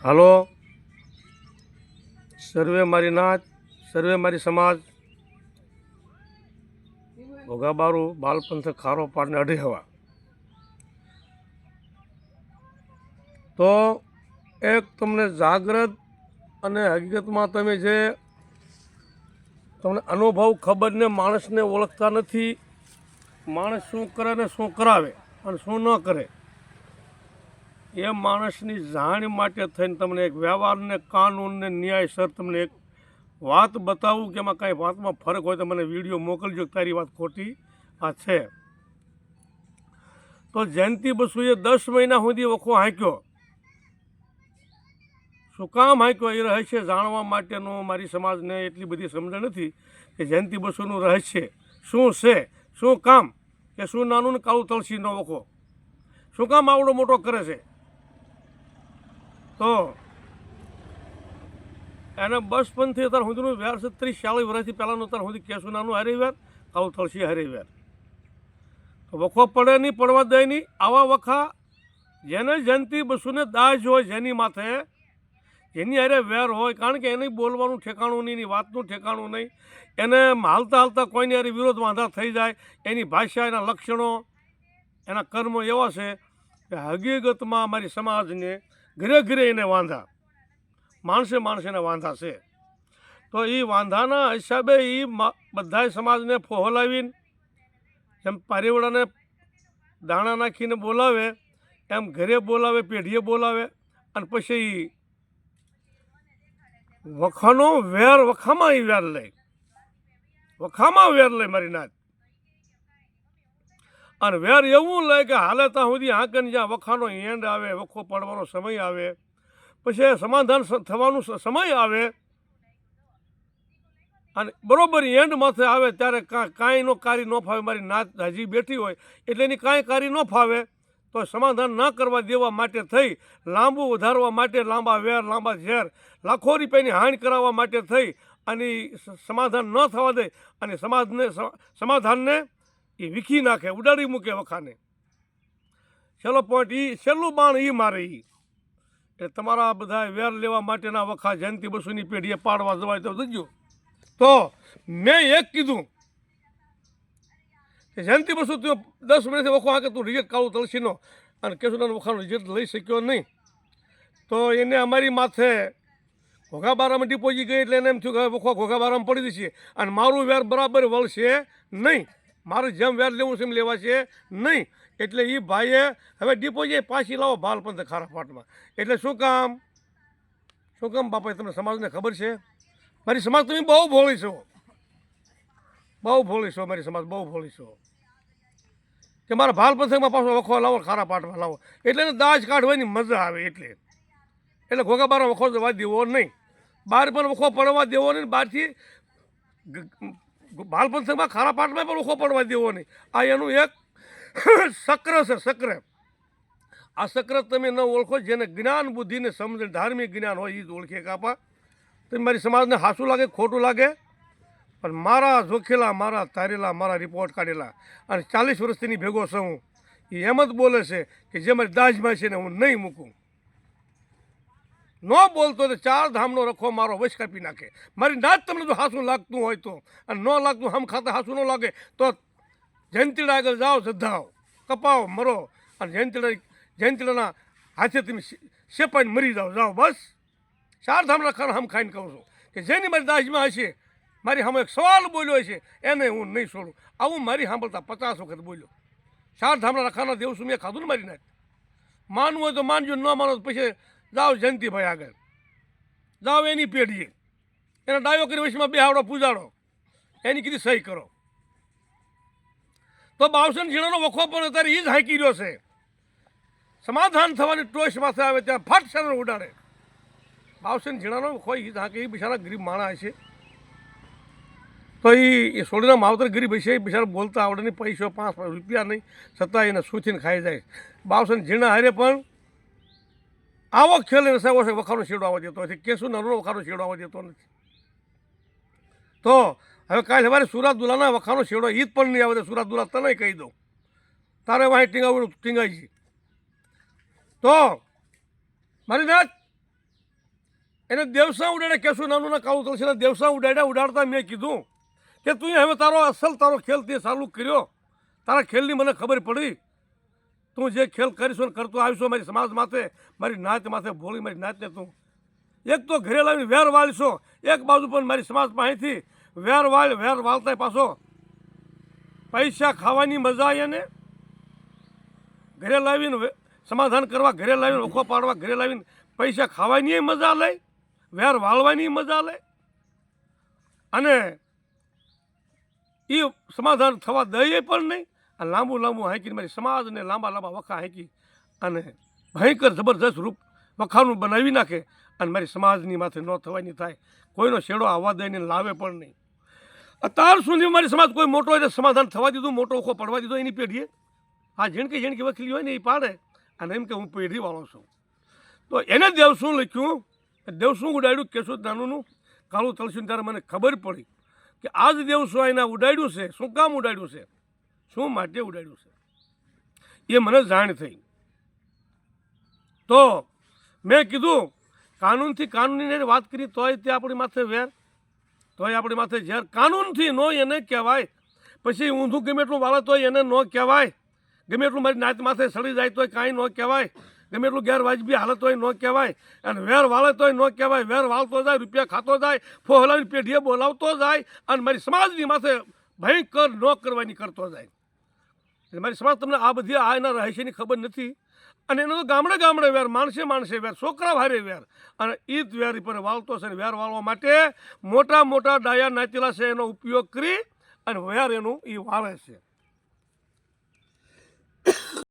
હાલો, સર્વે મારી નાત, સર્વે મારી સમાજ, ભોગાબારું બાલપંથ ખારો પાડને અઢી હવા. તો એક તમને જાગ્રત અને હકીકતમાં તમે જે તમને અનુભવ ખબર ને માણસને ઓળખતા નથી, માણસ શું કરે ને શું કરાવે અને શું ન કરે, એ માણસની જાણ માટે થઈને તમને એક વ્યવહારને કાનૂનને ન્યાયસર તમને એક વાત બતાવું કે એમાં કાંઈ વાતમાં ફરક હોય તો મને વિડીયો મોકલજો કે તારી વાત ખોટી આ છે. તો જયંતિ બસુએ 10 મહિના સુધી વખો હાંક્યો. શું કામ હાંક્યો એ રહસ્ય જાણવા માટેનું મારી સમાજને એટલી બધી સમજણ નથી કે જયંતિ બસુનું રહસ્ય શું છે, શું કામ, કે શું નાનું ને કાળું તુલસીનો વખો શું કામ આવડો મોટો કરે છે. તો એને બસ પંથી અત્યાર સુધીનું વેર છે 30-40 વર્ષથી પહેલાંનું અત્યાર સુધી કેશું નાનું હારે વેર, કાળું તુલસી હારે વેર. તો વખો પડે નહીં, પડવા દે નહીં. આવા વખા જેને જયંતિ બસુને દાજ હોય, જેની માથે જેની હારે વેર હોય, કારણ કે એને બોલવાનું ઠેકાણું નહીં, એની વાતનું ઠેકાણું નહીં, એને હાલતા હાલતા કોઈની હારે વિરોધ વાંધા થઈ જાય, એની ભાષા, એના લક્ષણો, એના કર્મો એવા છે કે હકીકતમાં અમારી સમાજને ઘરે ઘરે એને વાંધા, માણસે માણસેને વાંધા છે. તો એ વાંધાના હિસાબે એ બધા સમાજને ફોહલાવીને જેમ પારેવડાને દાણા નાખીને બોલાવે એમ ઘરે બોલાવે, પેઢીએ બોલાવે, અને પછી વખાનો વેર, વખામાં એ વેર લે, વખામાં વેર લે મારી નાત. અને વેર એવું લે કે હાલે ત્યાં સુધી હાંકને જ્યાં વખાનો એન્ડ આવે, વખો પડવાનો સમય આવે, પછી સમાધાન થવાનું સમય આવે, અને બરોબર એન્ડ માથે આવે ત્યારે કાંઈ નો કાર્ય ન ફાવે, મારી નાત હજી બેઠી હોય એટલે એની કાંઈ કાર્ય ન ફાવે, તો સમાધાન ન કરવા દેવા માટે થઈ, લાંબુ વધારવા માટે લાંબા વેર, લાંબા ઝેર, લાખો રૂપિયાની હાણ કરાવવા માટે થઈ અને સમાધાન ન થવા દે અને સમાધાનને એ વીખી નાખે, ઉડાડી મૂકે વખાને. છેલ્લો પોઈન્ટ છેલ્લું બાણ એ મારે એ તમારા બધા વેર લેવા માટેના વખા જયંતિ બસુની પેઢીએ પાડવા જવાય તો જજો. તો મેં એક કીધું કે જયંતિ બસુ તું 10 મિનિટથી વખો હાંકે, તું રિઝલ્ટ કાળું તુલસીનો અને કેશુનાનું વખાનું રિઝલ્ટ લઈ શક્યો નહીં. તો એને અમારી માથે ઘોઘાબારામાં ડિપોઝિટ ગઈ એટલે એને એમ થયું કે વખો ઘોઘાબારામાં પડી દીધી અને મારું વેર બરાબર વળશે નહીં, મારું જેમ વેર લેવું છે એમ લેવા છે નહીં. એટલે એ ભાઈએ હવે ડિપોઝિટ પાછી લાવો બાલપંથ ખારા પાટમાં. એટલે શું કામ બાપા, તમને સમાજને ખબર છે મારી સમાજ તમે બહુ ભોળી છો, બહુ ભોળી છો, મારી સમાજ બહુ ભોળી છો કે મારા બાલપંથમાં પાછો વખો લાવો, ખારા પાટમાં લાવો, એટલે એને દાજ કાઢવાની મજા આવે. એટલે ઘોઘાબારા વખો જવા દેવો નહીં, બહાર પણ વખો પડવા દેવો નહીં, બહારથી બાલપંથમાં ખારા પાટમાં પણ વખો પડવા દેવો નહીં. આ એનું એક સક્ર છે, સક્ર. આ સક્ર તમે ન ઓળખો, જેને જ્ઞાન બુદ્ધિને સમજણ ધાર્મિક જ્ઞાન હોય એ જ ઓળખે. કાપા તમે મારી સમાજને હાસું લાગે, ખોટું લાગે, પણ મારા જોખેલા, મારા તારેલા, મારા રિપોર્ટ કાઢેલા અને 40 વર્ષથી ભેગો છું, એ એમ જ બોલે છે કે જે મારી દાજમાં છે ને હું નહીં મૂકું. ન બોલતો તો 4 ધામનો રખો મારો વશ કાપી નાખે. મારી નાત તમને જો હાસું લાગતું હોય તો, અને ન લાગતું, હમ ખાતા હાસું ન લાગે તો જયંતીડા આગળ જાઓ, જધાઓ, કપાવો, મરો, અને જયંતીડાના હાથે તમે શેપાઈને મરી જાઓ. બસ 4 ધામના ખાના હમ ખાઈને કહું છું કે જેની મારી દાજમાં હશે, મારી સામે એક સવાલ બોલ્યો છે એને હું નહીં છોડું. આવું મારી સાંભળતા 50 વખત બોલ્યો. 4 ધામના ખાના દેવું છું મેં ખાધું ને મારી નાત. માનવું હોય તો માનજો, ન માનો તો પછી જાઓ જયંતિભાઈ આગળ, જાઓ એની પેઢીએ, એના ડાયો કરી વચમાં બેહાડો, પૂજાડો, એની કીધી સહી કરો. તો બાવસન ઝીણાનો વખો પણ અત્યારે એ જ હાંકી રહ્યો છે. સમાધાન થવાની ટોચ માથે આવે ત્યાં ફટ શરણ ઉડાડે. બાવસન ઝીણાનો વખો એ જ હાંકે. એ બિચારા ગરીબ માણસ છે, તો એ સોડીના માવતર ગરીબ હશે, એ બિચારા બોલતા આવડે નહીં, પૈસો 5 રૂપિયા નહીં, છતાં એને સૂચીને ખાઈ જાય. બાવસન ઝીણા હારે પણ આવો ખેલ એને સાહેબ વખાનો શેડો આવવા દેતો નથી, કેશું નાનો વખાનો શેડો આવવા દેતો નથી. તો હવે કાલે સવારે સુરત દુલાના વખાનો શેડો ઈદ પણ નહીં આવે તો સુરત દુલા તને કહી દઉં, તારે વાંહે ટીંગાવું ટીંગાઈ છે. તો મારી નાથ એને દેવસા ઉડાડે કેશું નાનું ના કાળું તુલસીના દેવસા ઉડાડતા મેં કીધું કે તું હવે તારો ખેલ તે ચાલુ કર્યો, તારા ખેલની મને ખબર પડી, તું જે ખેલ કરીશું ને કરતો આવીશો મારી સમાજ માથે, મારી નાત માથે ભોળી મારી નાતને તું એક તો ઘરે લાવીને વેર વાળશો, એક બાજુ પણ મારી સમાજ પાસેથી વેર વાળતા પાછો પૈસા ખાવાની મજા આવે ને ઘરે લાવીને સમાધાન કરવા, ઘરે લાવીને ઓખો પાડવા, ઘરે લાવીને પૈસા ખાવાની મજા લે, વેર વાળવાની મજા લે, અને એ સમાધાન થવા દઈએ પણ નહીં. આ લાંબુ હાંકીને મારી સમાજને લાંબા વખા હાંકી અને ભયંકર જબરજસ્ત રૂપ વખાનું બનાવી નાખે અને મારી સમાજની માથે ન થવાની થાય, કોઈનો શેડો આવવા દઈને લાવે પણ નહીં. અત્યાર સુધી મારી સમાજ કોઈ મોટો હોય સમાધાન થવા દીધું, મોટો ઓખો પડવા દીધો એની પેઢીએ. આ ઝીણકી વકીલી હોય ને એ પાડે અને એમ કે હું પેઢીવાળો છું. તો એને દેવશું લખ્યું, દેવશું ઉડાડ્યું કેશું નાનુંનું કાળું તલસીને ત્યારે મને ખબર પડી કે આજ દેવશું એના ઉડાડ્યું છે. શું કામ ઉડાડ્યું છે, શું માટે ઉડાડ્યું છે એ મને જાણ થઈ. તો મેં કીધું કાનૂનની વાત કરી તોય તે આપણી માથે વેર, તોય આપણી માથે ઝેર. કાનૂનથી નો એને કહેવાય, પછી ઊંધું ગમે એટલું વાળે તોય એને ન કહેવાય, ગમે એટલું મારી નાત માથે સડી જાય તોય કાંઈ ન કહેવાય, ગમે એટલું ગેરવાજબી હાલત હોય ન કહેવાય, અને વેર વાળે તોય ન કહેવાય. વેર વાળતો જાય, રૂપિયા ખાતો જાય, ફોહલાવીને પેઢીએ બોલાવતો જાય અને મારી સમાજની માથે ભયંકર ન કરવાની કરતો જાય. એટલે મારી સમાજ તમને આ બધી આ એના રહસ્યની ખબર નથી. અને એનો તો ગામડે વેર, માણસે વેર, છોકરા ભારે વેર, અને એ જ વેર પર વાળતો છે. વેર વાળવા માટે મોટા ડાયા નાચેલા છે એનો ઉપયોગ કરી અને વેર એનું એ વાળે છે.